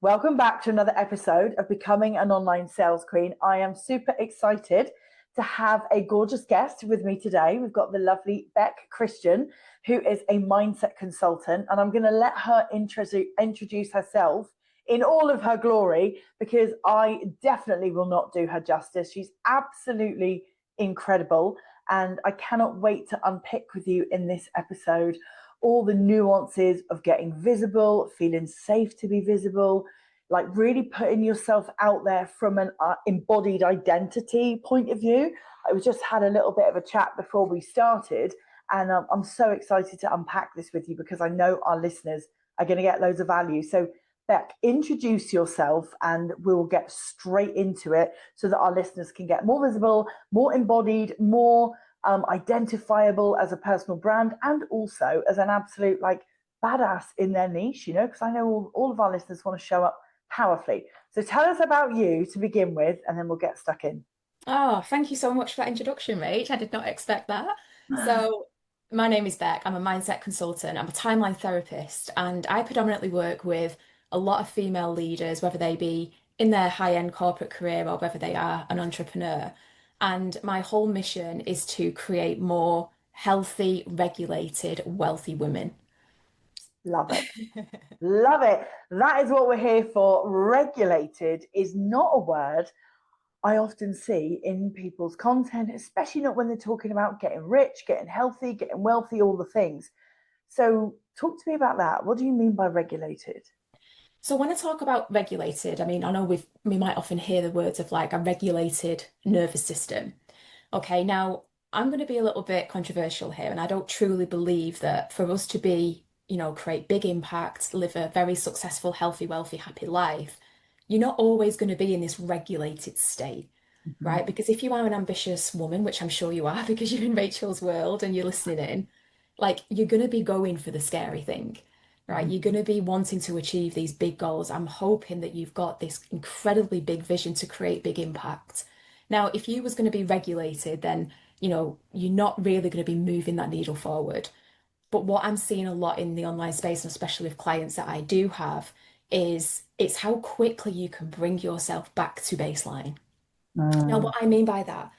Welcome back to another episode of Becoming an Online Sales Queen. I am super excited to have a gorgeous guest with me today. We've got the lovely Bec Christian, who is a mindset consultant, and I'm going to let her introduce herself in all of her glory because I definitely will not do her justice. She's absolutely incredible, and I cannot wait to unpick with you in this episode all the nuances of getting visible, feeling safe to be visible, like really putting yourself out there from an embodied identity point of view. I just had a little bit of a chat before we started, and I'm so excited to unpack this with you because I know our listeners are going to get loads of value. So Bec, introduce yourself and we'll get straight into it so that our listeners can get more visible, more embodied, more identifiable as a personal brand, and also as an absolute badass in their niche, because I know all of our listeners want to show up powerfully. So tell us about you to begin with, and then we'll get stuck in. Oh, thank you so much for that introduction, Rach. I did not expect that. So, my name is Bec. I'm a mindset consultant. I'm a timeline therapist, and I predominantly work with a lot of female leaders, whether they be in their high-end corporate career or whether they are an entrepreneur. And my whole mission is to create more healthy, regulated, wealthy women. Love it. Love it. That is what we're here for. Regulated is not a word I often see in people's content, especially not when they're talking about getting rich, getting healthy, getting wealthy, all the things. So talk to me about that. What do you mean by regulated? So when I talk about regulated, I mean, I know we might often hear the words of like a regulated nervous system. Okay, now I'm going to be a little bit controversial here, and I don't truly believe that for us to be, create big impact, live a very successful, healthy, wealthy, happy life, you're not always going to be in this regulated state, Mm-hmm. right? Because if you are an ambitious woman, which I'm sure you are because you're in Rachel's world and you're listening in, like you're going to be going for the scary thing, right? You're going to be wanting to achieve these big goals. I'm hoping that you've got this incredibly big vision to create big impact. Now, if you was going to be regulated, then, you're not really going to be moving that needle forward. But what I'm seeing a lot in the online space, and especially with clients that I do have, is it's how quickly you can bring yourself back to baseline. Now, Mm. what I mean by that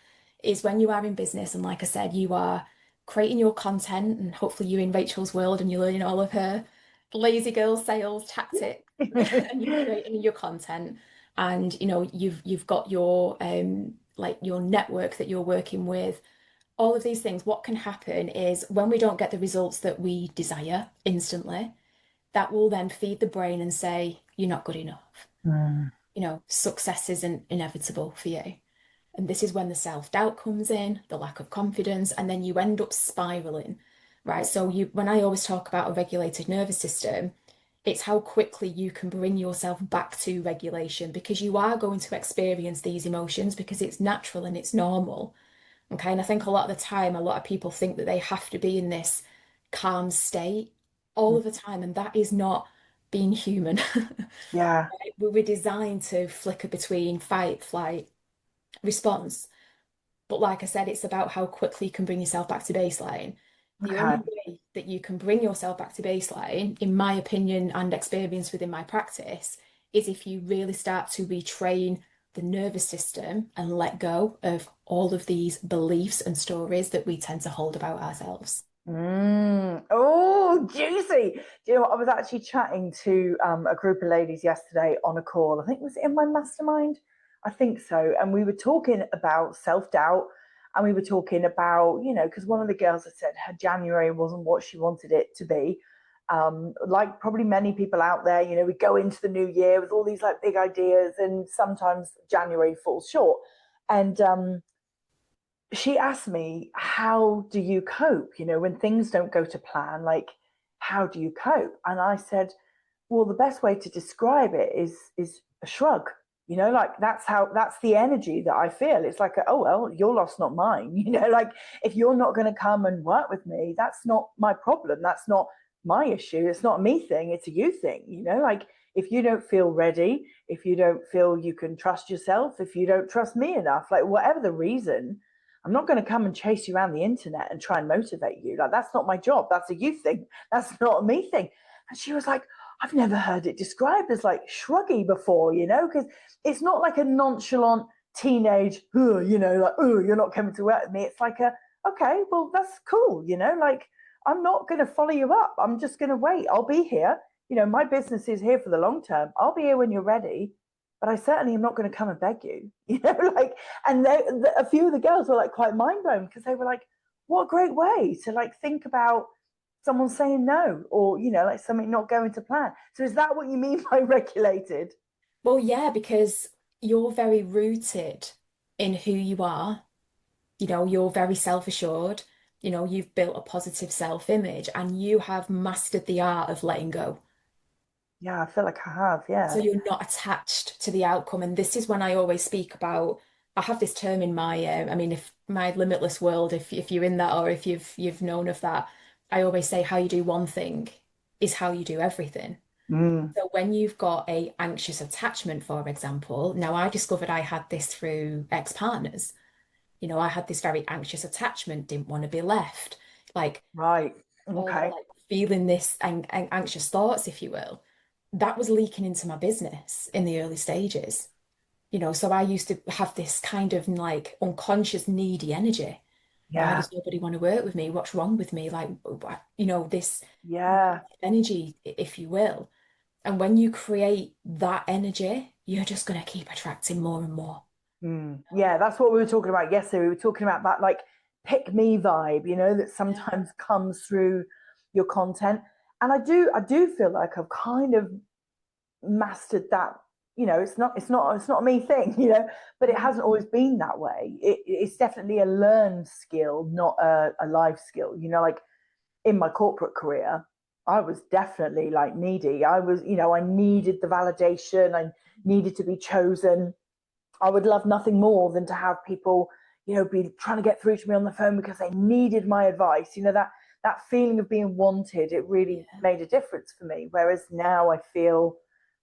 is when you are in business, and like I said, you are creating your content, and hopefully you're in Rachel's world and you're learning all of her lazy girl sales tactics, and you're creating your content, and you've got your like your network that you're working with. All of these things, what can happen is when we don't get the results that we desire instantly, that will then feed the brain and say, you're not good enough. Mm. Success isn't inevitable for you. And this is when the self-doubt comes in, the lack of confidence, and then you end up spiraling, right? So when I always talk about a regulated nervous system, it's how quickly you can bring yourself back to regulation because you are going to experience these emotions because it's natural and it's normal. Okay. And I think a lot of the time, a lot of people think that they have to be in this calm state all of the time, and that is not being human. Yeah. We were designed to flicker between fight, flight, response. But like I said, it's about how quickly you can bring yourself back to baseline. The Okay. only way that you can bring yourself back to baseline, in my opinion and experience within my practice, is if you really start to retrain the nervous system and let go of all of these beliefs and stories that we tend to hold about ourselves. Oh, juicy. Do you know what? I was actually chatting to a group of ladies yesterday on a call. I think it was in my mastermind. I think so. And we were talking about self-doubt, and we were talking about, because one of the girls had said her January wasn't what she wanted it to be. Like probably many people out there, we go into the new year with all these like big ideas, and sometimes January falls short. And she asked me, how do you cope? When things don't go to plan, like, how do you cope? And I said, well, the best way to describe it is a shrug. Like that's the energy that I feel. It's like, oh, well, your loss, not mine. Like if you're not going to come and work with me, that's not my problem. That's not my issue. It's not a me thing. It's a you thing. Like if you don't feel ready, if you don't feel you can trust yourself, if you don't trust me enough, like whatever the reason, I'm not going to come and chase you around the internet and try and motivate you. Like that's not my job. That's a you thing. That's not a me thing. And she was like, I've never heard it described as like shruggy before, because it's not like a nonchalant teenage, like, oh, you're not coming to work with me. It's like okay, well, that's cool, like I'm not going to follow you up. I'm just going to wait. I'll be here. My business is here for the long term. I'll be here when you're ready, but I certainly am not going to come and beg you, like, and a few of the girls were like quite mind blown because they were like, what a great way to like think about someone saying no or like something not going to plan. So is that what you mean by regulated? Well, yeah, because you're very rooted in who you are. You're very self-assured. You've built a positive self-image and you have mastered the art of letting go. Yeah, I feel like I have. So Yeah. you're not attached to the outcome. And this is when I always speak about, I have this term in my, I mean, if my limitless world, if you're in that or if you've known of that, I always say how you do one thing is how you do everything. Mm. So when you've got a anxious attachment, for example, now I discovered I had this through ex-partners. I had this very anxious attachment, didn't want to be left, like Right. all Okay. like feeling this anxious thoughts, if you will. That was leaking into my business in the early stages. So I used to have this kind of like unconscious needy energy. Why Yeah. does nobody want to work with me? What's wrong with me? Like, this Yeah. energy, if you will. And when you create that energy, you're just going to keep attracting more and more. Mm. Yeah, that's what we were talking about yesterday. We were talking about that like pick me vibe, that Yeah. sometimes comes through your content. And I do feel like I've kind of mastered that. It's not a me thing, but it hasn't always been that way. It's definitely a learned skill, not a life skill. Like in my corporate career, I was definitely like needy. I needed the validation. I needed to be chosen. I would love nothing more than to have people, be trying to get through to me on the phone because they needed my advice. That feeling of being wanted, it really Yeah. made a difference for me. Whereas now I feel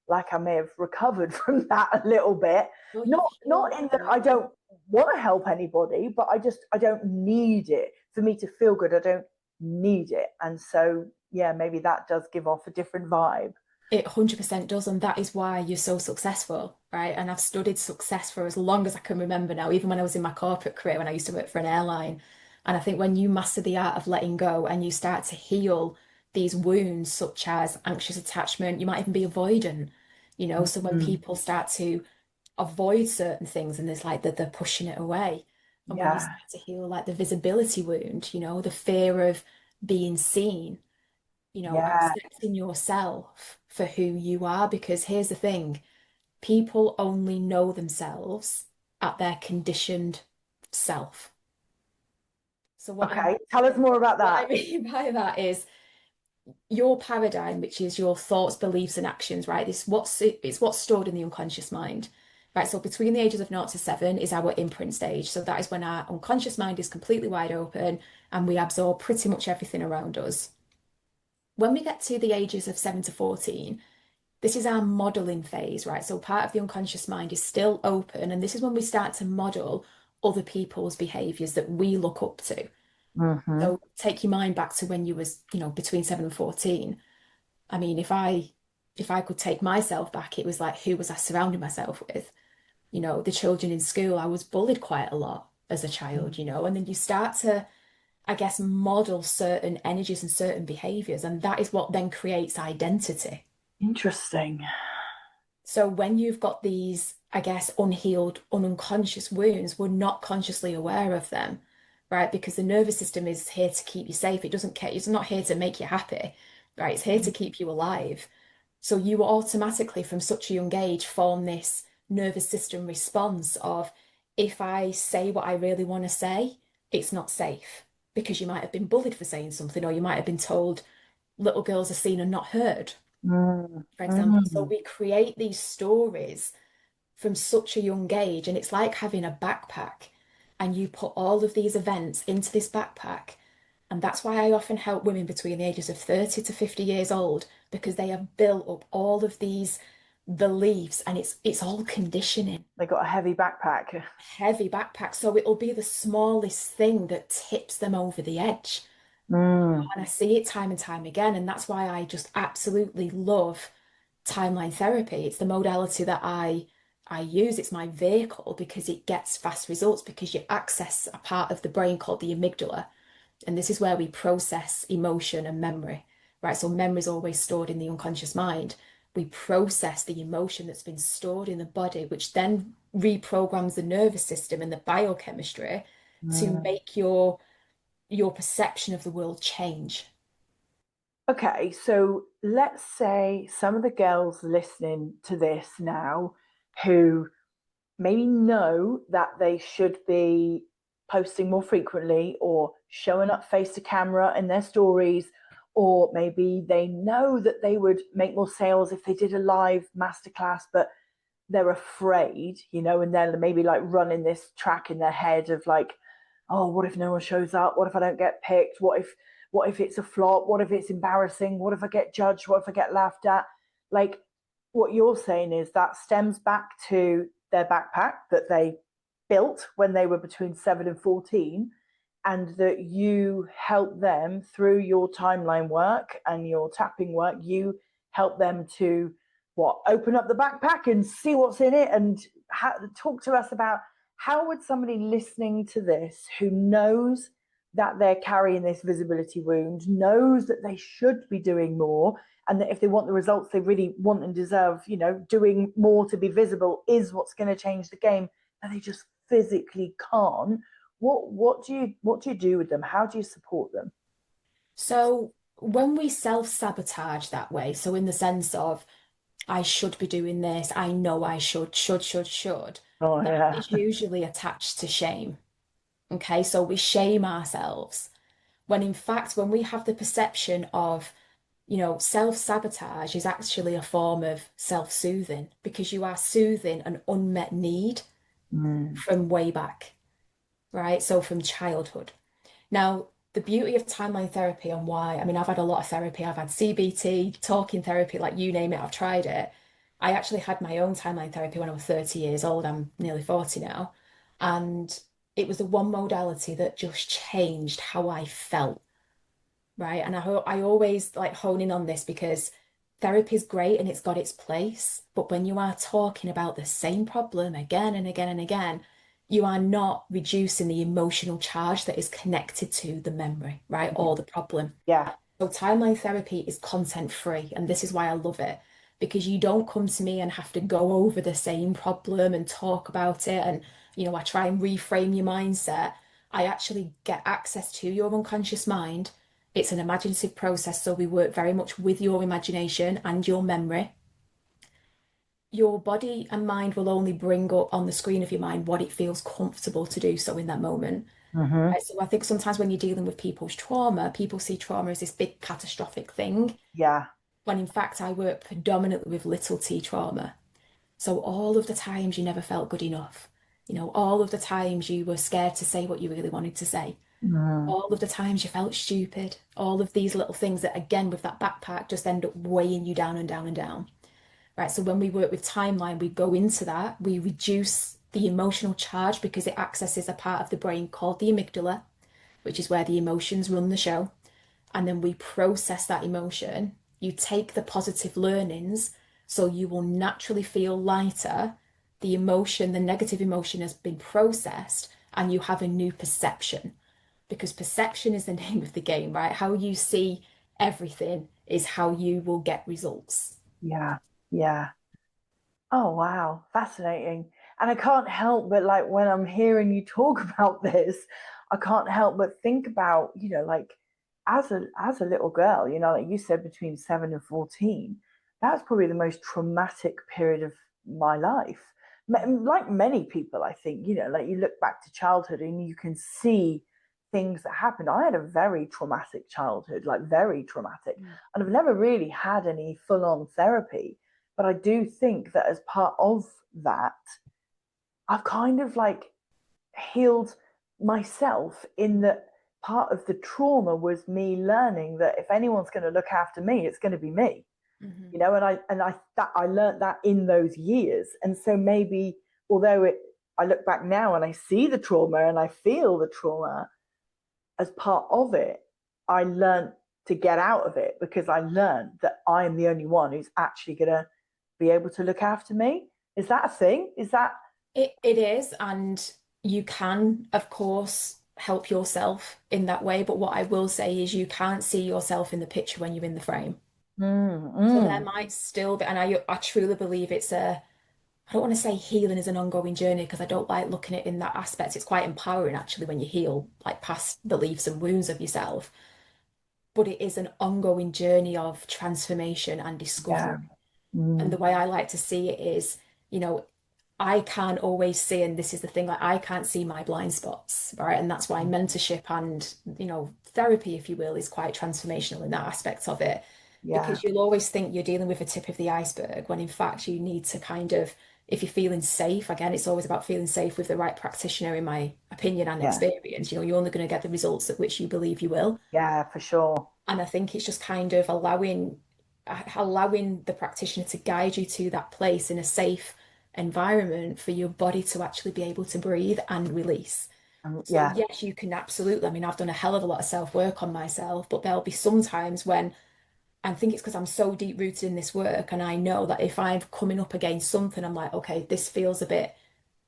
like I may have recovered from that a little bit. Well, you've Not healed in that through I it. don't want to help anybody, but I don't need it for me to feel good. I don't need it. And so yeah, maybe that does give off a different vibe. It 100% does, and that is why you're so successful, right? And I've studied success for as long as I can remember now, even when I was in my corporate career, when I used to work for an airline. And I think when you master the art of letting go and you start to heal these wounds, such as anxious attachment, you might even be avoidant, So when Mm-hmm. people start to avoid certain things and there's like that they're pushing it away. And when you Yeah, start to heal like the visibility wound, the fear of being seen, yeah. accepting yourself for who you are. Because here's the thing, people only know themselves at their conditioned self. So Okay, tell us more about what I that. mean by that is your paradigm, which is your thoughts, beliefs, and actions, right? It's what's stored in the unconscious mind. Right, so between the ages of 0 to 7 is our imprint stage. So that is when our unconscious mind is completely wide open and we absorb pretty much everything around us. When we get to the ages of 7 to 14, this is our modeling phase, right? So part of the unconscious mind is still open, and this is when we start to model other people's behaviors that we look up to. Mm-hmm. So take your mind back to when you was, between 7 and 14. I mean, if I could take myself back, it was like who was I surrounding myself with? The children in school, I was bullied quite a lot as a child, and then you start to, I guess, model certain energies and certain behaviors, and that is what then creates identity. Interesting. So when you've got these, I guess, unhealed, unconscious wounds, we're not consciously aware of them, right? Because the nervous system is here to keep you safe. It doesn't care. It's not here to make you happy, right? It's here to keep you alive. So you automatically, from such a young age, form this nervous system response of, if I say what I really want to say, it's not safe because you might have been bullied for saying something, or you might have been told little girls are seen and not heard, for example. So Mm-hmm. we create these stories from such a young age, and it's like having a backpack, and you put all of these events into this backpack. And that's why I often help women between the ages of 30 to 50 years old, because they have built up all of these beliefs and it's all conditioning. They got a heavy backpack. Heavy backpack. So it'll be the smallest thing that tips them over the edge. Mm. And I see it time and time again. And that's why I just absolutely love timeline therapy. It's the modality that I use. It's my vehicle because it gets fast results because you access a part of the brain called the amygdala. And this is where we process emotion and memory, right? So memory is always stored in the unconscious mind. We process the emotion that's been stored in the body, which then reprograms the nervous system and the biochemistry to Mm. make your perception of the world change. Okay, so let's say some of the girls listening to this now who maybe know that they should be posting more frequently or showing up face to camera in their stories, or maybe they know that they would make more sales if they did a live masterclass, but they're afraid, and they're maybe like running this track in their head of like, oh, what if no one shows up? What if I don't get picked? What if it's a flop? What if it's embarrassing? What if I get judged? What if I get laughed at? Like, what you're saying is that stems back to their backpack that they built when they were between 7 and 14, and that you help them through your timeline work and your tapping work. You help them to open up the backpack and see what's in it, and talk to us about how would somebody listening to this who knows that they're carrying this visibility wound, knows that they should be doing more, and that if they want the results they really want and deserve, doing more to be visible is what's going to change the game, and they just physically can't. What do you do with them? How do you support them? So when we self-sabotage that way, so in the sense of I should be doing this, I know I should, Oh that yeah. is usually attached to shame. Okay, so we shame ourselves when in fact, when we have the perception of, self-sabotage is actually a form of self-soothing because you are soothing an unmet need Mm. from way back, right? So from childhood. Now, the beauty of timeline therapy and why, I mean, I've had a lot of therapy. I've had CBT, talking therapy, like you name it, I've tried it. I actually had my own timeline therapy when I was 30 years old. I'm nearly 40 now. And it was the one modality that just changed how I felt, right? And I always like hone in on this because therapy is great and it's got its place. But when you are talking about the same problem again and again and again, you are not reducing the emotional charge that is connected to the memory, right? Or the problem. Yeah. So timeline therapy is content free, and this is why I love it because you don't come to me and have to go over the same problem and talk about it. And, I try and reframe your mindset. I actually get access to your unconscious mind. It's an imaginative process, so we work very much with your imagination and your memory. Your body and mind will only bring up on the screen of your mind what it feels comfortable to do so in that moment. Mm-hmm. Right? So I think sometimes when you're dealing with people's trauma, people see trauma as this big catastrophic thing, Yeah. when in fact I work predominantly with little t trauma. So all of the times you never felt good enough, all of the times you were scared to say what you really wanted to say, Mm. all of the times you felt stupid, all of these little things that again with that backpack just end up weighing you down and down and down. Right. So when we work with timeline, we go into that, we reduce the emotional charge because it accesses a part of the brain called the amygdala, which is where the emotions run the show. And then we process that emotion. You take the positive learnings, so you will naturally feel lighter. The emotion, the negative emotion has been processed, and you have a new perception because perception is the name of the game, right? How you see everything is how you will get results. Yeah. Yeah. Oh, wow. Fascinating. And I can't help but like when I'm hearing you talk about this, I can't help but think about, like as a little girl, like you said, between 7 and 14, that's probably the most traumatic period of my life. Like many people, I think, like you look back to childhood and you can see things that happened. I had a very traumatic childhood, like very traumatic, Mm. and I've never really had any full-on therapy. But I do think that as part of that, I've kind of like healed myself in that part of the trauma was me learning that if anyone's going to look after me, it's going to be me. Mhm. And I learned that in those years. And so maybe although I look back now and I see the trauma and I feel the trauma as part of it, I learned to get out of it because I learned that I am the only one who's actually going to be able to look after me. Is that a thing? Is that? It is, and you can, of course, help yourself in that way. But what I will say is you can't see yourself in the picture when you're in the frame. Mm, So there mm, might still be, and I truly believe it's a, I don't want to say healing is an ongoing journey because I don't like looking at it in that aspect. It's quite empowering actually when you heal like past beliefs and wounds of yourself. But it is an ongoing journey of transformation and yeah. discovery. And the Mm, way I like to see it is, you know, I can't always see, and this is the thing, like I can't see my blind spots, right? And that's why mentorship and, therapy, if you will, is quite transformational in that aspect of it. yeah. Because you'll always think you're dealing with the tip of the iceberg when in fact you need to kind of, if you're feeling safe, again, it's always about feeling safe with the right practitioner, in my opinion and Yeah. experience. You're only going to get the results at which you believe you will. Yeah, for sure. And I think it's just kind of allowing the practitioner to guide you to that place in a safe environment for your body to actually be able to breathe and release. So Yeah. yes, you can absolutely. I mean, I've done a hell of a lot of self-work on myself, but there'll be some times when I think it's because I'm so deep rooted in this work and I know that if I'm coming up against something, I'm like, okay, this feels a bit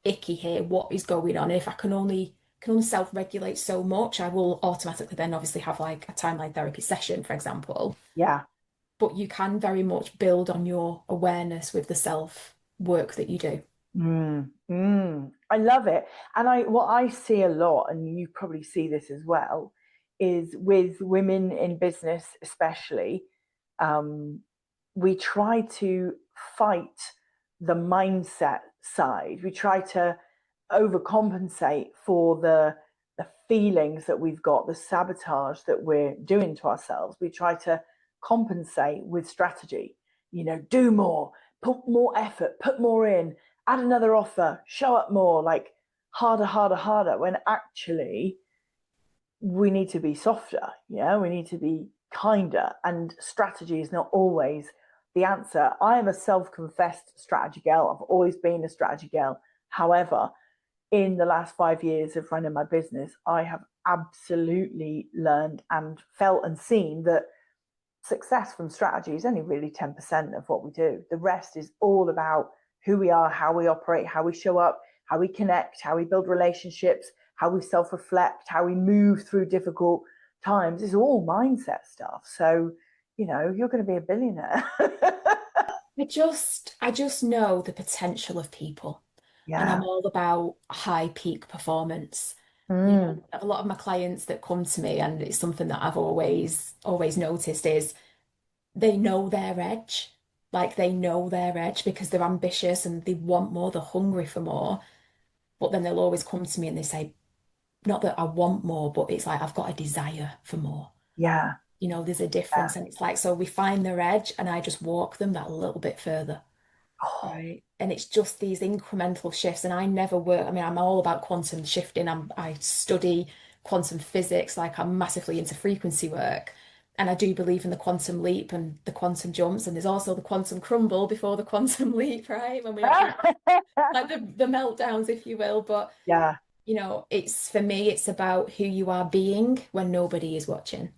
icky here. What is going on? And if I can only self-regulate so much, I will automatically then obviously have like a timeline therapy session, for example. Yeah. But you can very much build on your awareness with the self work that you do. I love it. And what I see a lot, and you probably see this as well, is with women in business, especially, um, we try to fight the mindset side. We try to overcompensate for the feelings that we've got, the sabotage that we're doing to ourselves. We try to compensate with strategy, do more, put more effort, put more in, add another offer, show up more, like harder, harder, harder, when actually we need to be softer. Yeah, we need to be kinder, and strategy is not always the answer. I am a self-confessed strategy girl. I've always been a strategy girl. However, in the last 5 years of running my business, I have absolutely learned and felt and seen that success from strategy is only really 10% of what we do. The rest is all about who we are, how we operate, how we show up, how we connect, how we build relationships, how we self-reflect, how we move through difficult times. It's all mindset stuff. So, you're going to be a billionaire. I just know the potential of people, and I'm Yeah. all about high peak performance. Mm. A lot of my clients that come to me, and it's something that I've always noticed is they know their edge. Like they know their edge because they're ambitious and they want more, they're hungry for more. But then they'll always come to me and they say, not that I want more, but it's like I've got a desire for more. Yeah. There's a Yeah. difference. And it's like, so we find their edge and I just walk them that little bit further. Oh, Right. And it's just these incremental shifts. And I never work, I mean, I'm all about quantum shifting. I study quantum physics, like I'm massively into frequency work. And I do believe in the quantum leap and the quantum jumps. And there's also the quantum crumble before the quantum leap, right? When we have like the meltdowns, if you will. But, yeah. it's for me, it's about who you are being when nobody is watching,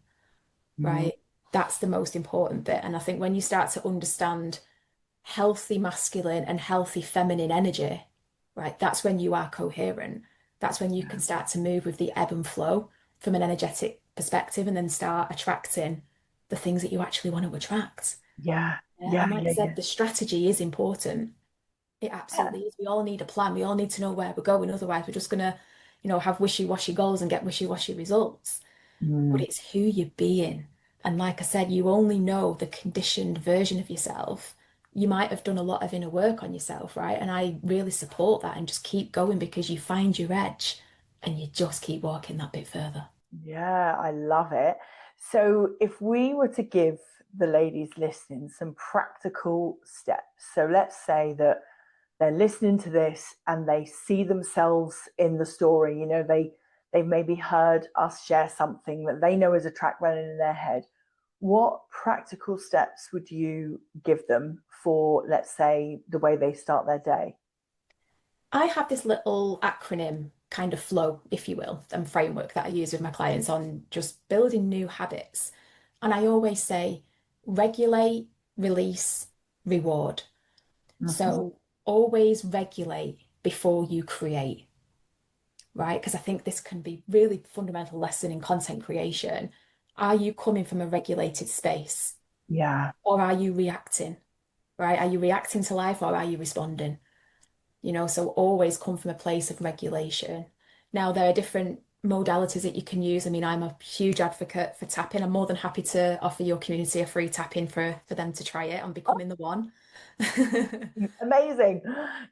Mm. right? That's the most important bit. And I think when you start to understand healthy masculine and healthy feminine energy, right? That's when you are coherent. That's when you can start to move with the ebb and flow from an energetic perspective and then start attracting the things that you actually want to attract. Yeah. Yeah, Yeah. and like I Yeah. said, Yeah. the strategy is important. It absolutely is. We all need a plan. We all need to know where we're going. Otherwise, we're just gonna, have wishy-washy goals and get wishy-washy results. But Mm. it's who you're being. And like I said, you only know the conditioned version of yourself. You might have done a lot of inner work on yourself, right? And I really support that and just keep going because you find your edge and you just keep walking that bit further. Yeah, I love it. So, if we were to give the ladies listening some practical steps, so let's say that they're listening to this and they see themselves in the story, they've maybe heard us share something that they know is a track running in their head. What practical steps would you give them for, let's say, the way they start their day? I have this little acronym kind of flow, if you will, and framework that I use with my clients on just building new habits. And I always say regulate, release, reward. Mhm. So always regulate before you create, right? Because I think this can be really fundamental lesson in content creation. Are you coming from a regulated space Yeah. or are you reacting, right? Are you reacting to life or are you responding? So always come from a place of regulation. Now, there are different modalities that you can use. I mean, I'm a huge advocate for tapping. I'm more than happy to offer your community a free tap-in for them to try it on becoming the one. Amazing.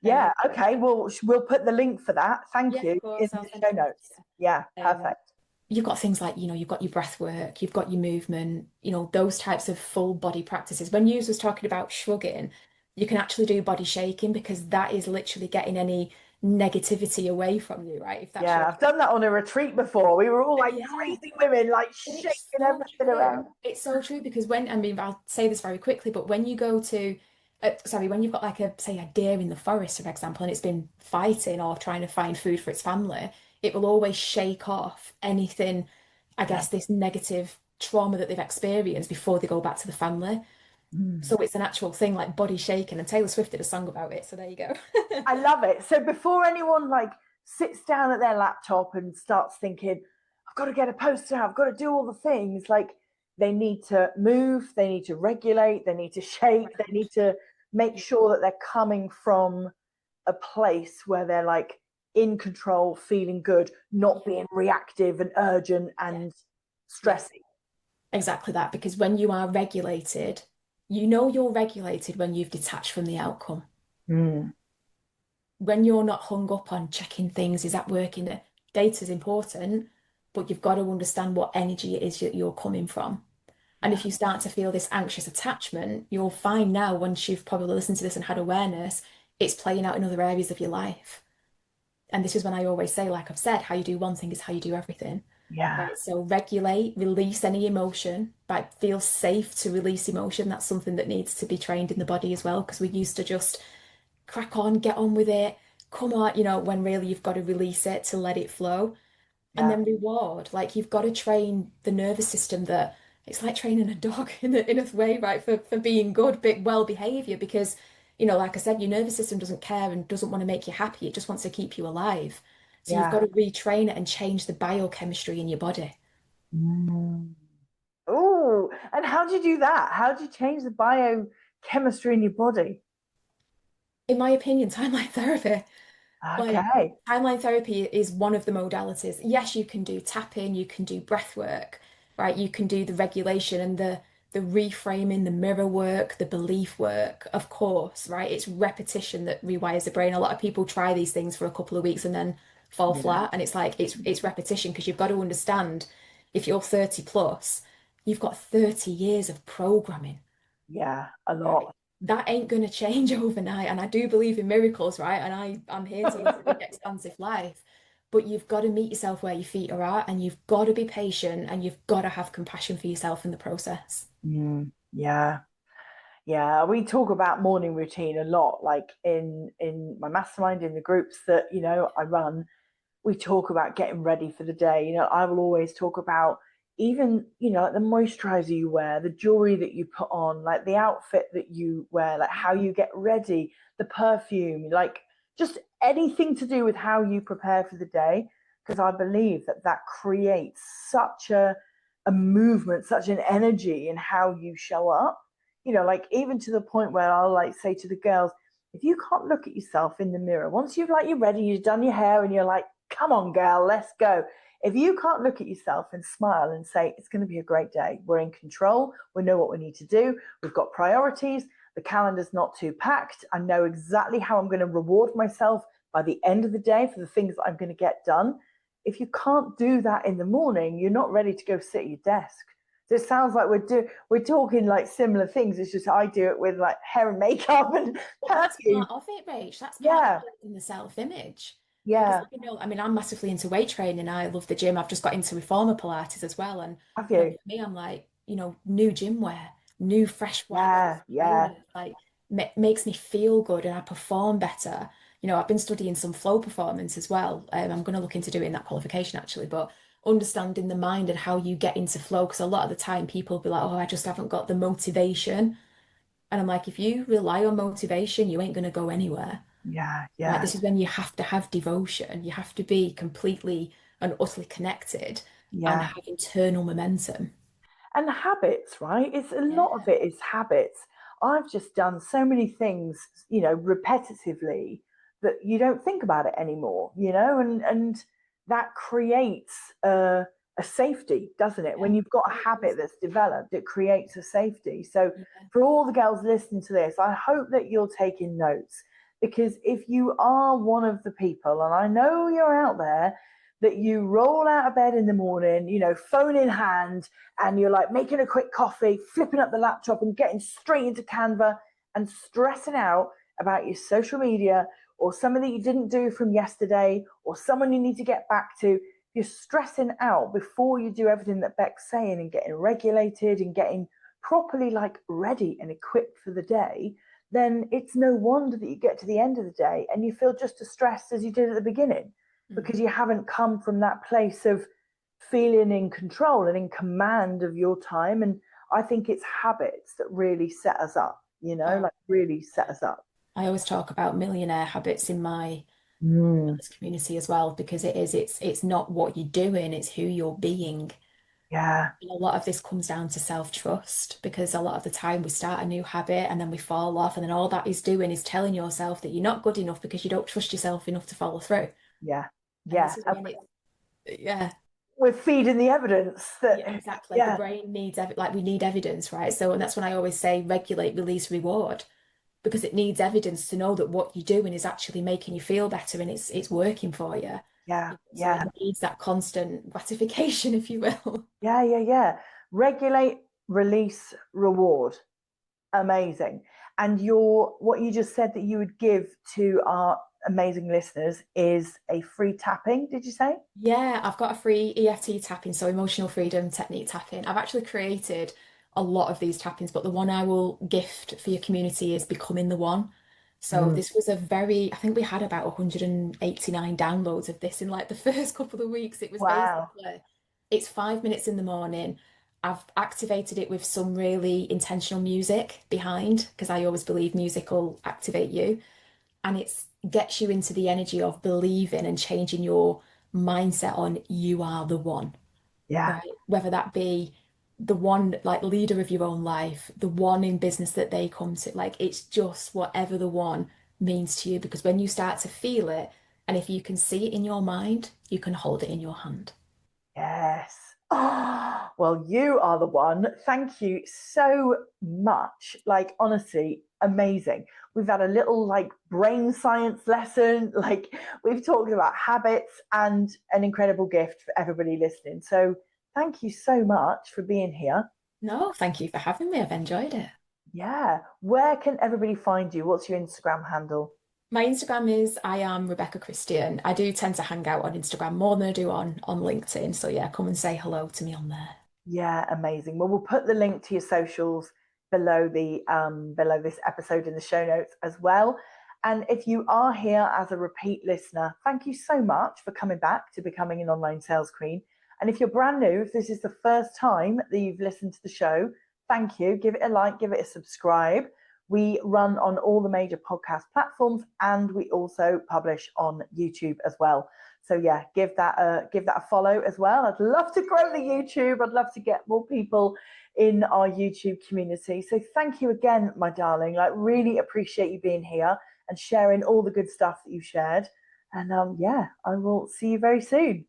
Yeah. Um, Okay. Well, we'll put the link for that. Thank yeah, of you in course, I'll the send show it over to notes. Yeah. you. Perfect. You've got things like, you've got your breath work, you've got your movement, those types of full body practices. When you was talking about shrugging, you can actually do body shaking because that is literally getting any negativity away from you, right? If that's Yeah. your I've done that on a retreat before. We were all like yeah. crazy women, like And shaking it's so everything true. around. It's so true because I mean, I'll say this very quickly, but when you go to, sorry, when you've got like say a deer in the forest, for example, and it's been fighting or trying to find food for its family, it will always shake off anything, I Yeah. guess, this negative trauma that they've experienced before they go back to the family. Mm. So it's an actual thing like body shaking, and Taylor Swift did a song about it. So there you go. I love it. So before anyone like sits down at their laptop and starts thinking, I've got to get a poster, I've got to do all the things, like they need to move, they need to regulate, they need to shake, they need to make sure that they're coming from a place where they're like in control, feeling good, not Yeah, being reactive and urgent yeah, and yeah. stressy. Exactly that, because when you are regulated, you know you're regulated when you've detached from the outcome. Mm. When you're not hung up on checking things, is that working? Data is important, but you've got to understand what energy it is that you're coming from. And Yeah, if you start to feel this anxious attachment, you'll find now, once you've probably listened to this and had awareness, it's playing out in other areas of your life. And this is when I always say, like I've said, how you do one thing is how you do everything. yeah, Right. So regulate, release any emotion, but feel safe to release emotion. That's something that needs to be trained in the body as well, because we used to just crack on, get on with it, come on, when really you've got to release it to let it flow. And yeah, then reward, like you've got to train the nervous system that it's like training a dog in a way, right, for being good, big, well behavior, because, like I said, your nervous system doesn't care and doesn't want to make you happy. It just wants to keep you alive. So you've got yeah. to retrain it and change the biochemistry in your body. Mm. Oh, and how do you do that? How do you change the biochemistry in your body? In my opinion, timeline therapy. Like Okay. timeline therapy is one of the modalities. Yes, you can do tapping, you can do breath work, right? You can do the regulation and the reframing, the mirror work, the belief work, of course, right? It's repetition that rewires the brain. A lot of people try these things for a couple of weeks and then fall Yeah. flat. And it's like it's repetition because you've got to understand if you're 30 plus, you've got 30 years of programming. Yeah, a Right. lot. That ain't going to change overnight. And I do believe in miracles, right? And I'm here to live a big, expansive life. But you've got to meet yourself where your feet are at, and you've got to be patient, and you've got to have compassion for yourself in the process. Mm, yeah. Yeah, we talk about morning routine a lot, like in my mastermind, in the groups that, I run. We talk about getting ready for the day. I will always talk about even, like the moisturizer you wear, the jewelry that you put on, like the outfit that you wear, like how you get ready, the perfume, like just anything to do with how you prepare for the day. Because I believe that that creates such a movement, such an energy in how you show up. Like even to the point where I'll like say to the girls, if you can't look at yourself in the mirror, once you're ready, you've done your hair and you're like, come on, girl, let's go. If you can't look at yourself and smile and say, it's going to be a great day, we're in control, we know what we need to do, we've got priorities, the calendar's not too packed, I know exactly how I'm going to reward myself by the end of the day for the things that I'm going to get done. If you can't do that in the morning, you're not ready to go sit at your desk. So it sounds like we're talking like similar things. It's just I do it with like hair and makeup and But that's perfume. part of it, Rach. That's part of Yeah, building the self-image. Because yeah. I mean, I'm massively into weight training. I love the gym. I've just got into reformer Pilates as well. And Have for you? me, I'm like, new gym wear, new fresh white Yeah, yeah, trainers, like makes me feel good and I perform better. you know, I've been studying some flow performance as well. I'm going to look into doing that qualification actually, but understanding the mind and how you get into flow, because a lot of the time people be like, oh, I just haven't got the motivation. And I'm like, if you rely on motivation, you ain't going to go anywhere. Yeah, Right? yeah, This is when you have to have devotion. You have to be completely and utterly connected and yeah. have internal momentum. And habits, right? It's a Yeah. lot of it is habits. I've just done so many things, repetitively that you don't think about it anymore, and that creates a safety, doesn't it? When Yeah. you've got a It habit does. that's developed, it creates a safety. So Yeah. for all the girls listening to this, I hope that you're taking notes, because if you are one of the people, and I know you're out there, that you roll out of bed in the morning, phone in hand, and you're like making a quick coffee, flipping up the laptop and getting straight into Canva and stressing out about your social media or something that you didn't do from yesterday or someone you need to get back to. You're stressing out before you do everything that Bec's saying and getting regulated and getting properly like ready and equipped for the day. Then it's no wonder that you get to the end of the day and you feel just as stressed as you did at the beginning, Mm. because you haven't come from that place of feeling in control and in command of your time. And I think it's habits that really set us up, Oh, like really set us up. I always talk about millionaire habits in my Mm, community as well, because it's not what you're doing, it's who you're being. yeah, And a lot of this comes down to self-trust, because a lot of the time we start a new habit and then we fall off, and then all that is doing is telling yourself that you're not good enough because you don't trust yourself enough to follow through. yeah, And yeah. this is when it's, yeah, We're feeding the evidence that, yeah, exactly. The yeah, brain needs like we need evidence, right? So, and that's when I always say regulate, release, reward, because it needs evidence to know that what you're doing is actually making you feel better and it's working for you. yeah, So it yeah, needs that constant gratification, if you will. yeah, yeah, yeah. Regulate, release, reward. Amazing. And what you just said that you would give to our amazing listeners is a free tapping, did you say? Yeah, I've got a free EFT tapping, so emotional freedom technique tapping. I've actually created a lot of these tappings, but the one I will gift for your community is Becoming the One. So Mm, this was I think we had about 189 downloads of this in like the first couple of weeks. It was wow. basically, it's 5 minutes in the morning. I've activated it with some really intentional music behind, because I always believe music will activate you, and it gets you into the energy of believing and changing your mindset on you are the one, Yeah. right? Whether that be the one like leader of your own life, the one in business that they come to, like it's just whatever the one means to you, because when you start to feel it, and if you can see it in your mind, you can hold it in your hand. Yes. Oh, well, you are the one. Thank you so much. Like, honestly, amazing. We've had a little like brain science lesson. Like, we've talked about habits and an incredible gift for everybody listening. So, thank you so much for being here. No, thank you for having me. I've enjoyed it. Yeah. Where can everybody find you? What's your Instagram handle? My Instagram is I am Rebecca Christian. I do tend to hang out on Instagram more than I do on LinkedIn. So yeah, come and say hello to me on there. Yeah, amazing. Well, we'll put the link to your socials below this episode in the show notes as well. And if you are here as a repeat listener, thank you so much for coming back to becoming an online sales queen. And if you're brand new, if this is the first time that you've listened to the show, thank you. Give it a like, give it a subscribe. We run on all the major podcast platforms, and we also publish on YouTube as well. So yeah, give that a follow as well. I'd love to grow the YouTube. I'd love to get more people in our YouTube community. So thank you again, my darling. Like, really appreciate you being here and sharing all the good stuff that you shared. And yeah, I will see you very soon.